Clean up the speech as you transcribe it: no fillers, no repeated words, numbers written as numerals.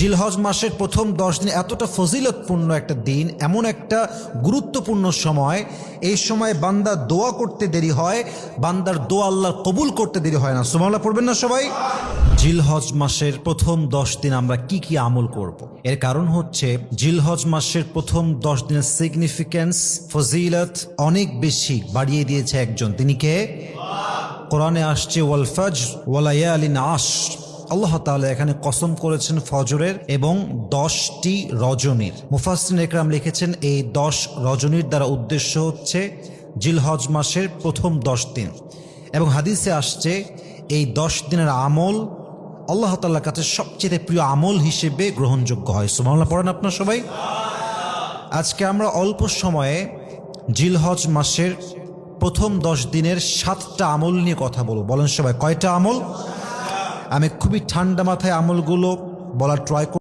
জিলহজ মাসের প্রথম 10 দিন এতটা ফজিলতপূর্ণ একটা দিন, এমন একটা গুরুত্বপূর্ণ সময়। এই সময় বান্দা দোয়া করতে দেরি হয়, বান্দার দোয়া আল্লাহ কবুল করতে দেরি হয় না। সুবহানাল্লাহ পড়বেন না সবাই? জিলহজ মাসের প্রথম 10 দিন আমরা কি কি আমল করব? এর কারণ হচ্ছে জিলহজ মাসের প্রথম 10 দিনের সিগনিফিকেন্স, ফজিলত অনেক বেশি বাড়িয়ে দিয়েছে একজন। তিনি কে? কোরআনে আসছে ওয়াল ফজর ওয়া লায়ালিন আশর। আল্লাহ তাআলা এখানে কসম করেছেন ফজরের এবং 10টি রজনীর। মুফাসসিরিন ইকরাম লিখেছেন এই 10 রজনীর দ্বারা উদ্দেশ্য হচ্ছে জিলহজ মাসের প্রথম 10 দিন, এবং হাদিসে আসছে এই 10 দিনের আমল আল্লাহ তাআলার কাছে সবচেয়ে প্রিয় আমল হিসেবে গ্রহণযোগ্য হয়। সুবহানাল্লাহ পড়েন আপনারা সবাই। আজকে আমরা অল্প সময়ে জিলহজ মাসের প্রথম 10 দিনের 7টা আমল নিয়ে কথা বলবো। বলেন সবাই, কয়টা আমল? আমি খুবই ঠান্ডা মাথায় আমলগুলো বলার ট্রাই